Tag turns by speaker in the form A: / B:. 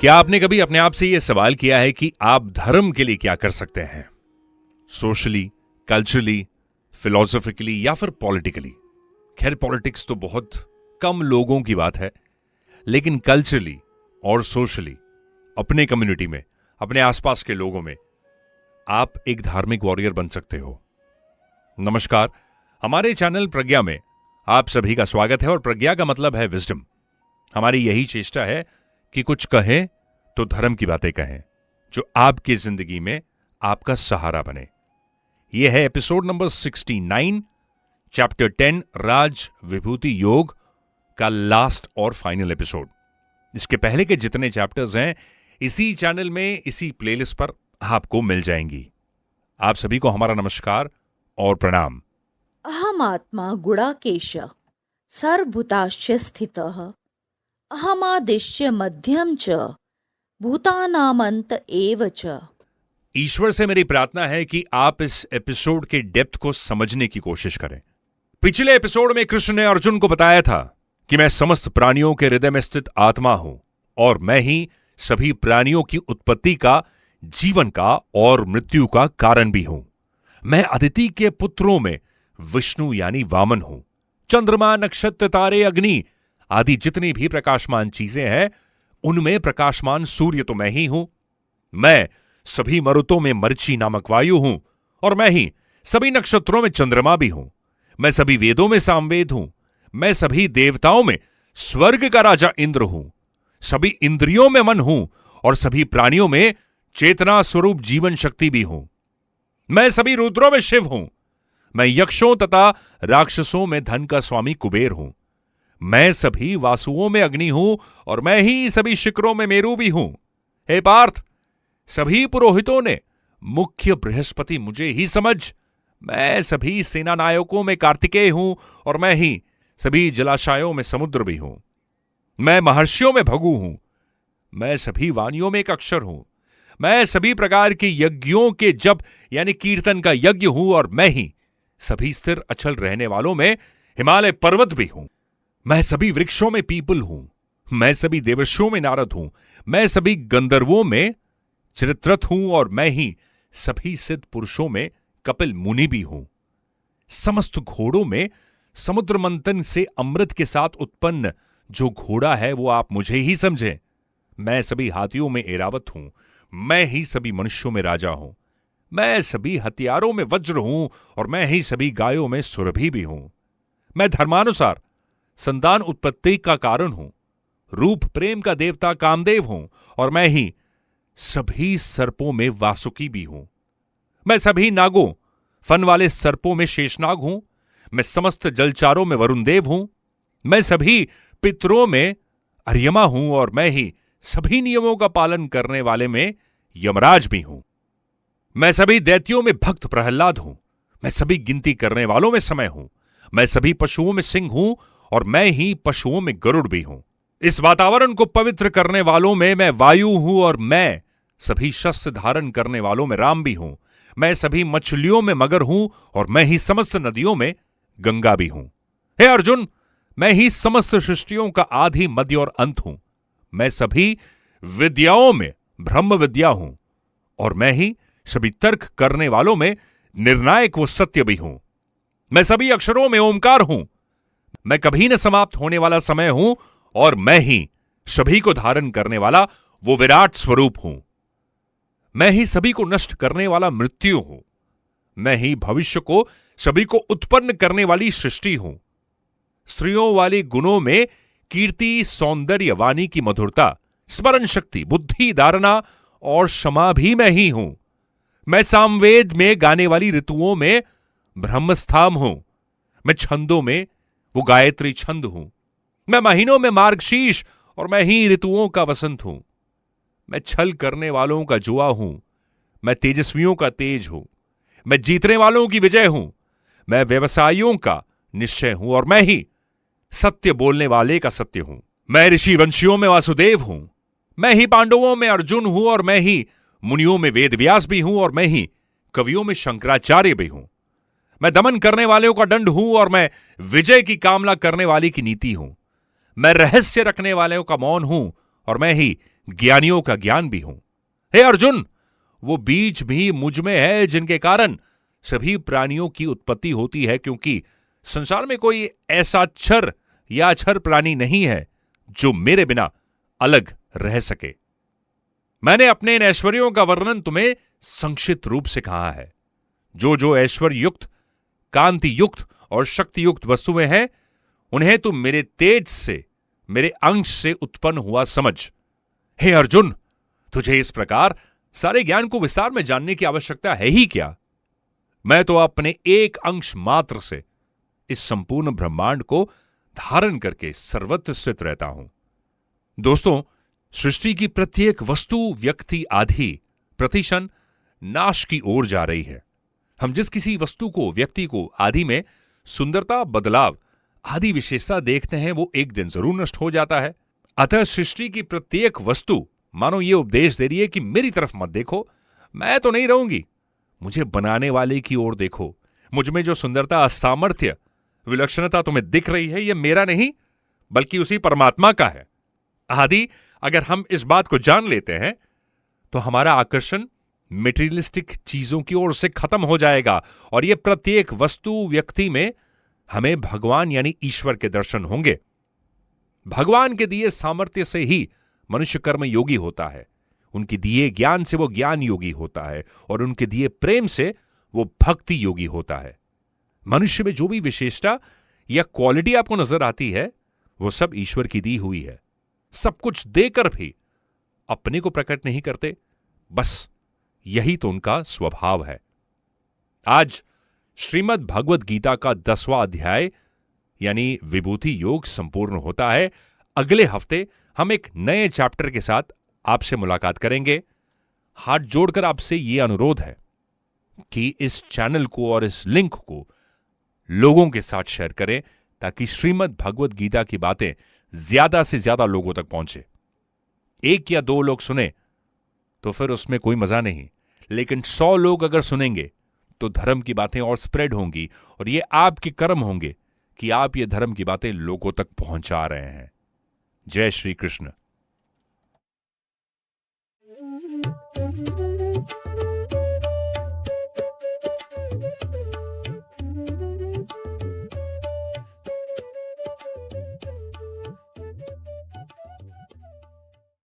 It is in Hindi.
A: क्या आपने कभी अपने आप से यह सवाल किया है कि आप धर्म के लिए क्या कर सकते हैं? सोशली, कल्चरली, फिलोसॉफिकली या फिर पॉलिटिकली? खैर, पॉलिटिक्स तो बहुत कम लोगों की बात है, लेकिन कल्चरली और सोशली अपने कम्युनिटी में, अपने आसपास के लोगों में आप एक धार्मिक वॉरियर बन सकते हो। नमस्कार, हमारे चैनल प्रज्ञा में आप सभी का स्वागत है और प्रज्ञा का मतलब है विजडम। हमारी यही चेष्टा है कि कुछ कहें तो धर्म की बातें कहें जो आपकी जिंदगी में आपका सहारा बने। यह है एपिसोड नंबर 69, चैप्टर 10 राज विभूति योग का लास्ट और फाइनल एपिसोड। इसके पहले के जितने चैप्टर्स हैं इसी चैनल में, इसी प्लेलिस्ट पर आपको मिल जाएंगी। आप सभी को हमारा नमस्कार और प्रणाम।
B: अहमात्मा गुणाकेश सर्वभूताश्च स्थितः अहमादिश्य मध्यम च भूतानामंत एव च।
A: ईश्वर से मेरी प्रार्थना है कि आप इस एपिसोड के डेप्थ को समझने की कोशिश करें। पिछले एपिसोड में कृष्ण ने अर्जुन को बताया था कि मैं समस्त प्राणियों के हृदय में स्थित आत्मा हूं और मैं ही सभी प्राणियों की उत्पत्ति का, जीवन का और मृत्यु का कारण भी हूं। मैं अदिति के पुत्रों में विष्णु यानी वामन हूं। चंद्रमा, नक्षत्र, तारे, अग्नि आदि जितनी भी प्रकाशमान चीजें हैं उनमें प्रकाशमान सूर्य तो मैं ही हूं। मैं सभी मरुतों में मरीचि नामक वायु हूं और मैं ही सभी नक्षत्रों में चंद्रमा भी हूं। मैं सभी वेदों में सामवेद हूं। मैं सभी देवताओं में स्वर्ग का राजा इंद्र हूं। सभी इंद्रियों में मन हूं और सभी प्राणियों में चेतना स्वरूप जीवन शक्ति भी हूं। मैं सभी रुद्रों में शिव हूं। मैं यक्षों तथा राक्षसों में धन का स्वामी कुबेर हूं। मैं सभी वासुओं में अग्नि हूं और मैं ही सभी शिखरों में मेरु भी हूं। हे पार्थ, सभी पुरोहितों ने मुख्य बृहस्पति मुझे ही समझ। मैं सभी सेना नायकों में कार्तिकेय हूं और मैं ही सभी जलाशयों में समुद्र भी हूं। मैं महर्षियों में भृगु हूं। मैं सभी वाणियों में एक अक्षर हूं। मैं सभी प्रकार के यज्ञों के जप यानी कीर्तन का यज्ञ हूं और मैं ही सभी स्थिर अचल रहने वालों में हिमालय पर्वत भी हूं। मैं सभी वृक्षों में पीपल हूं। मैं सभी देवर्षियों में नारद हूं। मैं सभी गंधर्वों में चित्ररथ हूं और मैं ही सभी सिद्ध पुरुषों में कपिल मुनि भी हूं। समस्त घोड़ों में समुद्र मंथन से अमृत के साथ उत्पन्न जो घोड़ा है वो आप मुझे ही समझें। मैं सभी हाथियों में ऐरावत हूं। मैं ही सभी मनुष्यों में राजा हूं। मैं सभी हथियारों में वज्र हूं और मैं ही सभी गायों में सुरभि भी हूं। मैं धर्मानुसार संतान उत्पत्ति का कारण हूं। रूप प्रेम का देवता कामदेव हूं और मैं ही सभी सर्पों में वासुकी भी हूं। मैं सभी नागों, फन वाले सर्पों में शेषनाग हूं। मैं समस्त जलचारों में वरुण देव हूं। मैं सभी पितरों में अर्यमा हूं और मैं ही सभी नियमों का पालन करने वाले में यमराज भी हूं। मैं सभी दैत्यों में भक्त प्रहलाद हूं। मैं सभी गिनती करने वालों में समय हूं। मैं सभी पशुओं में सिंह हूं और मैं ही पशुओं में गरुड़ भी हूं। इस वातावरण को पवित्र करने वालों में मैं वायु हूं और मैं सभी शस्त्र धारण करने वालों में राम भी हूं। मैं सभी मछलियों में मगर हूं और मैं ही समस्त नदियों में गंगा भी हूं। हे अर्जुन, मैं ही समस्त सृष्टियों का आदि, मध्य और अंत हूं। मैं सभी विद्याओं में ब्रह्म विद्या हूं और मैं ही सभी तर्क करने वालों में निर्णायक व सत्य भी हूं। मैं सभी अक्षरों में ओमकार हूं। मैं कभी न समाप्त होने वाला समय हूं और मैं ही सभी को धारण करने वाला वो विराट स्वरूप हूं। मैं ही सभी को नष्ट करने वाला मृत्यु हूं। मैं ही भविष्य को सभी को उत्पन्न करने वाली सृष्टि हूं। स्त्रियों वाले गुणों में कीर्ति, सौंदर्य, वाणी की मधुरता, स्मरण शक्ति, बुद्धि, धारणा और क्षमा भी मैं ही हूं। मैं सामवेद में गाने वाली ऋतुओं में ब्रह्मस्थाम हूं। मैं छंदों में वो गायत्री छंद हूं। मैं महीनों में मार्गशीर्ष और मैं ही ऋतुओं का वसंत हूं। मैं छल करने वालों का जुआ हूं। मैं तेजस्वियों का तेज हूं। मैं जीतने वालों की विजय हूं। मैं व्यवसायियों का निश्चय हूं और मैं ही सत्य बोलने वाले का सत्य हूं। मैं ऋषि वंशियों में वासुदेव हूं। मैं ही पांडवों में अर्जुन हूं और मैं ही मुनियों में वेदव्यास भी हूं और मैं ही कवियों में शंकराचार्य भी हूं। मैं दमन करने वालों का दंड हूं और मैं विजय की कामना करने वाले की नीति हूं। मैं रहस्य रखने वालों का मौन हूं और मैं ही ज्ञानियों का ज्ञान भी हूं। हे अर्जुन, वो बीज भी मुझ में है जिनके कारण सभी प्राणियों की उत्पत्ति होती है, क्योंकि संसार में कोई ऐसा क्षर या अक्षर प्राणी नहीं है जो मेरे बिना अलग रह सके। मैंने अपने इन ऐश्वर्यों का वर्णन तुम्हें संक्षिप्त रूप से कहा है। जो जो ऐश्वर्य युक्त, कांति युक्त और शक्ति युक्त वस्तुएं हैं, उन्हें तुम मेरे तेज से, मेरे अंश से उत्पन्न हुआ समझ। हे अर्जुन, तुझे इस प्रकार सारे ज्ञान को विस्तार में जानने की आवश्यकता है ही क्या? मैं तो अपने एक अंश मात्र से इस संपूर्ण ब्रह्मांड को धारण करके सर्वत्र स्थित रहता हूं। दोस्तों, सृष्टि की प्रत्येक वस्तु, व्यक्ति आदि प्रतिक्षण नाश की ओर जा रही है। हम जिस किसी वस्तु को, व्यक्ति को आदि में सुंदरता, बदलाव आदि विशेषता देखते हैं, वो एक दिन जरूर नष्ट हो जाता है। अतः सृष्टि की प्रत्येक वस्तु मानो ये उपदेश दे रही है कि मेरी तरफ मत देखो, मैं तो नहीं रहूंगी, मुझे बनाने वाले की ओर देखो। मुझ में जो सुंदरता, सामर्थ्य, विलक्षणता तुम्हें दिख रही है, यह मेरा नहीं बल्कि उसी परमात्मा का है। आदि अगर हम इस बात को जान लेते हैं तो हमारा आकर्षण मेटीरियलिस्टिक चीजों की ओर से खत्म हो जाएगा और यह प्रत्येक वस्तु, व्यक्ति में हमें भगवान यानी ईश्वर के दर्शन होंगे। भगवान के दिए सामर्थ्य से ही मनुष्य कर्म योगी होता है, उनके दिए ज्ञान से वो ज्ञान योगी होता है और उनके दिए प्रेम से वो भक्ति योगी होता है। मनुष्य में जो भी विशेषता या क्वालिटी आपको नजर आती है, वो सब ईश्वर की दी हुई है। सब कुछ देकर भी अपने को प्रकट नहीं करते, बस यही तो उनका स्वभाव है। आज श्रीमद् भगवद गीता का 10वां अध्याय यानी विभूति योग संपूर्ण होता है। अगले हफ्ते हम एक नए चैप्टर के साथ आपसे मुलाकात करेंगे। हाथ जोड़कर आपसे यह अनुरोध है कि इस चैनल को और इस लिंक को लोगों के साथ शेयर करें ताकि श्रीमद् भगवद गीता की बातें ज्यादा से ज्यादा लोगों तक पहुंचे। 1 या 2 लोग सुने तो फिर उसमें कोई मजा नहीं, लेकिन 100 लोग अगर सुनेंगे तो धर्म की बातें और स्प्रेड होंगी और ये आपके कर्म होंगे कि आप ये धर्म की बातें लोगों तक पहुंचा रहे हैं। जय श्री कृष्ण।